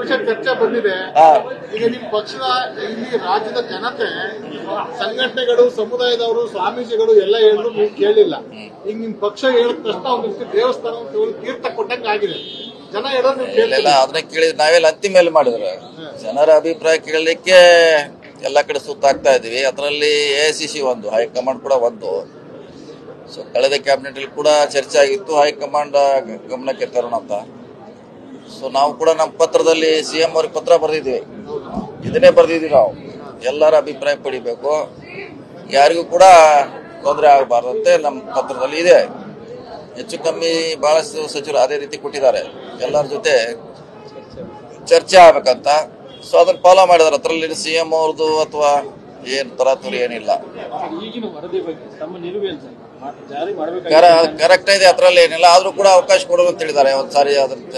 ವಿಷಯ ಚರ್ಚೆ ಬಂದಿದೆ. ಈಗ ನಿಮ್ ಪಕ್ಷದ ಇಲ್ಲಿ ರಾಜ್ಯದ ಜನತೆ, ಸಂಘಟನೆಗಳು, ಸಮುದಾಯದವರು, ಸ್ವಾಮೀಜಿಗಳು ಎಲ್ಲ ಹೇಳಿದ್ರು ನೀವು ಕೇಳಿಲ್ಲ. ಈಗ ನಿಮ್ ಪಕ್ಷ ಹೇಳಿದ ತಕ್ಷಣ ಒಂದಿಷ್ಟು ದೇವಸ್ಥಾನ ತೀರ್ಥ ಕೊಟ್ಟಂಗ ಆಗಿದೆ. ಜನ ಹೇಳೋದು ನೀವು ಕೇಳಿಲ್ಲ. ಅದನ್ನ ಕೇಳಿದ್ರೆ ನಾವೆಲ್ಲ ಅಂತಿಮ ಮೇಲೆ ಮಾಡಿದ್ರೆ ಜನರ ಅಭಿಪ್ರಾಯ ಕೇಳಲಿಕ್ಕೆ ಎಲ್ಲ ಕಡೆ ಸುತ್ತಾಗ್ತಾ ಇದೀವಿ. ಅದರಲ್ಲಿ AICC ಒಂದು, ಹೈಕಮಾಂಡ್ ಕೂಡ ಒಂದು. ಸೊ ಕಳೆದ ಕ್ಯಾಬಿನೆಟ್ ಅಲ್ಲಿ ಕೂಡ ಚರ್ಚೆ ಆಗಿತ್ತು, ಹೈಕಮಾಂಡ್ ಗಮನಕ್ಕೆ ತರೋಣ ಅಂತ. ಸೊ ನಾವು ಕೂಡ ನಮ್ಮ ಪತ್ರದಲ್ಲಿ CM ಅವ್ರಿಗೆ ಪತ್ರ ಬರೆದಿದ್ದೀವಿ. ಇದನ್ನೇ ಬರೆದಿದ್ದೀವಿ ನಾವು, ಎಲ್ಲರ ಅಭಿಪ್ರಾಯ ಪಡಿಬೇಕು, ಯಾರಿಗೂ ಕೂಡ ತೊಂದರೆ ಆಗಬಾರ್ದಂತೆ ನಮ್ಮ ಪತ್ರದಲ್ಲಿ ಇದೆ. ಹೆಚ್ಚು ಕಮ್ಮಿ ಬಹಳಷ್ಟು ಸಚಿವರು ಅದೇ ರೀತಿ ಕೊಟ್ಟಿದ್ದಾರೆ, ಎಲ್ಲರ ಜೊತೆ ಚರ್ಚೆ ಆಗ್ಬೇಕಂತ. ಸೊ ಅದನ್ನ ಫಾಲೋ ಮಾಡಿದಾರೆ. ಅದರಲ್ಲಿ CM ಅವ್ರದ್ದು ಅಥವಾ ಏನ್ ತರಾತುರಿ ಏನಿಲ್ಲ, ಕರೆಕ್ಟ್ ಇದೆ, ಅದ್ರಲ್ಲಿ ಏನಿಲ್ಲ. ಆದ್ರೂ ಕೂಡ ಅವಕಾಶ ಕೊಡೋದು ಅಂತ ಹೇಳಿದ್ದಾರೆ. ಒಂದ್ಸಾರಿ ಅದನ್ನ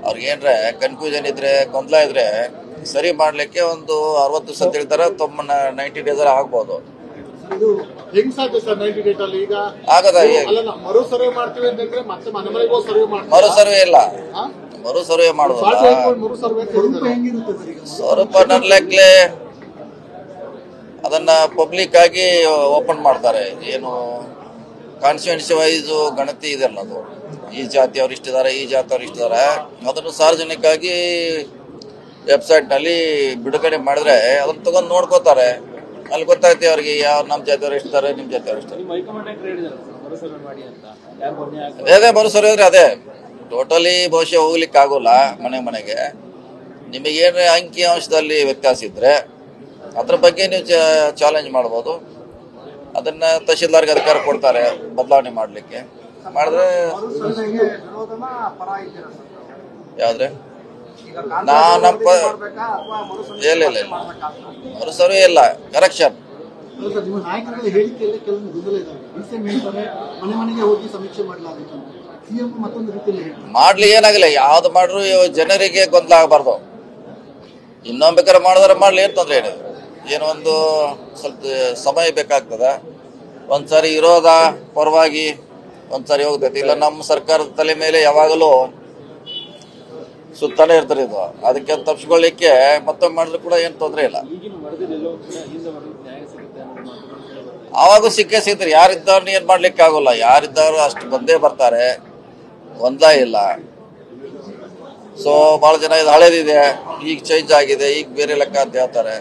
ಅವ್ರಿಗೆ ಏನ್ರೆ ಕನ್ಫ್ಯೂಷನ್ ಇದ್ರೆ, ಗೊಂದಲ ಇದ್ರೆ ಸರಿ ಮಾಡ್ಲಿಕ್ಕೆ ಒಂದು 60 ದಿವಸ ಅಂತ ಹೇಳ್ತಾರೆ, 90 ಡೇಸ್ ಆಗ್ಬೋದು. ಹೆಂಗ್ ಸಾಧ್ಯ ಸರ್ 90 ಡೇಟ್ ಅಲ್ಲಿ? ಈಗ ಆಗದ ಮರು ಸರ್ವೆ ಮಾಡ್ತೀವಿ ಅಂತಂದ್ರೆ ಮತ್ತೆ ಮನೆ ಮನೆಗೆ ಹೋಗಿ ಸರ್ವೆ ಮಾಡ್ತೀವಿ. ಮರು ಸರ್ವೆ ಇಲ್ಲ, ಮರು ಸರ್ವೆ ಮಾಡೋದು ಮರು ಸರ್ವೆ ಸ್ವಲ್ಪ ನನ್ನ ಲೆಕ್ಕಲೆ ಅದನ್ನ ಪಬ್ಲಿಕ್ ಆಗಿ ಓಪನ್ ಮಾಡ್ತಾರೆ. ಏನು ಕಾನ್ಸ್ಟಿಟ್ಯೂನ್ಸಿ ವೈಸ್ ಗಣತಿ ಇದೆಲ್ಲ, ಅದು ಈ ಜಾತಿಯವ್ರು ಇಷ್ಟಿದ್ದಾರೆ, ಈ ಜಾತಿಯವ್ರು ಇಷ್ಟಿದ್ದಾರೆ, ಅದನ್ನು ಸಾರ್ವಜನಿಕ ಆಗಿ ವೆಬ್ಸೈಟ್ ನಲ್ಲಿ ಬಿಡುಗಡೆ ಮಾಡಿದ್ರೆ ಅದನ್ನ ತಗೊಂಡು ನೋಡ್ಕೋತಾರೆ. ಅಲ್ಲಿ ಗೊತ್ತಾಗ್ತದೆ ಅವ್ರಿಗೆ ಯಾವ ನಮ್ಮ ಜಾತಿಯವ್ರು ಇರ್ತಾರೆ, ನಿಮ್ಮ ಜಾತಿಯವ್ರು ಇರ್ತಾರೆ. ಅದೇ ಮರು ಸರ್ವೆ ಅಂದ್ರೆ ಅದೇ ಟೋಟಲಿ ಬಹುಶಃ ಹೋಗ್ಲಿಕ್ಕೆ ಆಗೋಲ್ಲ ಮನೆಗೆ. ನಿಮಗೇನು ಅಂಕಿ ಅಂಶದಲ್ಲಿ ವ್ಯತ್ಯಾಸ ಇದ್ರೆ ಅದ್ರ ಬಗ್ಗೆ ನೀವು ಚಾಲೆಂಜ್ ಮಾಡ್ಬೋದು. ಅದನ್ನ ತಹಶೀಲ್ದಾರ್ಗೆ ಅಧಿಕಾರ ಕೊಡ್ತಾರೆ ಬದಲಾವಣೆ ಮಾಡ್ಲಿಕ್ಕೆ. ಮಾಡಿದ್ರೆ ಯಾವ್ದ್ರೆ ಇಲ್ಲ ಮರು ಸರ್ವೆ ಇಲ್ಲ, ಕರೆಕ್ಷನ್. ಮಾಡ್ಲಿ, ಏನಾಗಲ್ಲ, ಯಾವ್ದು ಮಾಡ್ರು ಜನರಿಗೆ ಗೊಂದಲ ಆಗಬಾರ್ದು. ಇನ್ನೊಂದು ಬೇಕಾದ್ರೆ ಮಾಡಿದ್ರೆ ಮಾಡ್ಲಿ, ಏನ್ ತೊಂದ್ರೆ ಏನಿದೆ. ಏನೋ ಒಂದು ಸ್ವಲ್ಪ ಸಮಯ ಬೇಕಾಗ್ತದ. ಒಂದ್ಸಾರಿ ಇರೋದ ಪರವಾಗಿ ಒಂದ್ಸಾರಿ ಹೋಗ್ತೈತಿ. ಇಲ್ಲ ನಮ್ಮ ಸರ್ಕಾರದ ತಲೆ ಮೇಲೆ ಯಾವಾಗಲೂ ಸುತ್ತಾನೆ ಇರ್ತಾರೆ. ಇದು ಅದಕ್ಕೆ ತಪ್ಪಿಸ್ಕೊಳ್ಳಿಕ್ಕೆ ಮತ್ತೊಮ್ಮೆ ಮಾಡಿದ್ರು ಕೂಡ ಏನ್ ತೊಂದ್ರೆ ಇಲ್ಲ. ಆವಾಗೂ ಸಿಕ್ಕೇ ಸಿಗ್ತಾರೆ. ಯಾರಿದ್ದವ್ರನ್ನ ಏನ್ ಮಾಡ್ಲಿಕ್ಕೆ ಆಗೋಲ್ಲ, ಯಾರಿದ್ದವ್ರು ಅಷ್ಟು ಬಂದೇ ಬರ್ತಾರೆ, ಗೊಂದಲ ಇಲ್ಲ. ಸೊ ಬಹಳ ಜನ ಇದು ಹಳೇದಿದೆ, ಈಗ ಚೇಂಜ್ ಆಗಿದೆ, ಈಗ ಬೇರೆ ಲೆಕ್ಕ ಅಂತ ಹೇಳ್ತಾರೆ.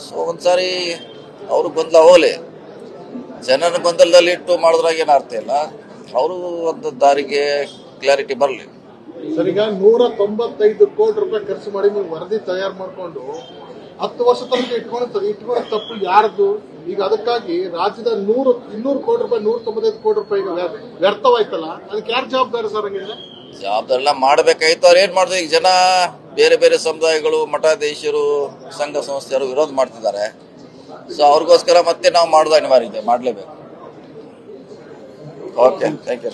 ಸೊ ಒಂದ್ಸಾರಿ ಅವರು ಗೊಂದಲ ಹೋಗ್ಲಿ, ಜನರ ಗೊಂದಲದಲ್ಲಿ ಇಟ್ಟು ಮಾಡಿದ್ರಾಗ ಏನು ಅರ್ಥ ಇಲ್ಲ. ಅವರು ಒಂದು ದಾರಿಗೆ ಕ್ಲಾರಿಟಿ ಬರಲಿ. ಸರ್, ಈಗ 195 ಕೋಟಿ ರೂಪಾಯಿ ಖರ್ಚು ಮಾಡಿ ನೀವು ವರದಿ ತಯಾರು ಮಾಡ್ಕೊಂಡು 10 ವರ್ಷ ತನಕ ಇಟ್ಕೊಂಡು ತಪ್ಪು ಯಾರದು? ಈಗ ಅದಕ್ಕಾಗಿ ರಾಜ್ಯದ 200 ಕೋಟಿ ರೂಪಾಯಿ, 195 ಕೋಟಿ ರೂಪಾಯಿ ವ್ಯರ್ಥವಾಯ್ತಲ್ಲ, ಅದಕ್ಕೆ ಯಾರು ಜವಾಬ್ದಾರಿ ಸರ್? ಹಂಗಿದ್ರೆ ಜವಾಬ್ದಾರಿ ಎಲ್ಲ ಮಾಡ್ಬೇಕಾಯ್ತು. ಅವ್ರು ಏನ್ ಮಾಡಿದ್ರು, ಈಗ ಜನ ಬೇರೆ ಬೇರೆ ಸಮುದಾಯಗಳು, ಮಠಾಧೀಶರು, ಸಂಘ ಸಂಸ್ಥೆಯರು ವಿರೋಧ ಮಾಡ್ತಿದ್ದಾರೆ. ಸೊ ಅವ್ರಿಗೋಸ್ಕರ ಮತ್ತೆ ನಾವು ಮಾಡೋದು ಅನಿವಾರ್ಯ ಇದೆ, ಮಾಡ್ಲೇಬೇಕು. Okay, thank you.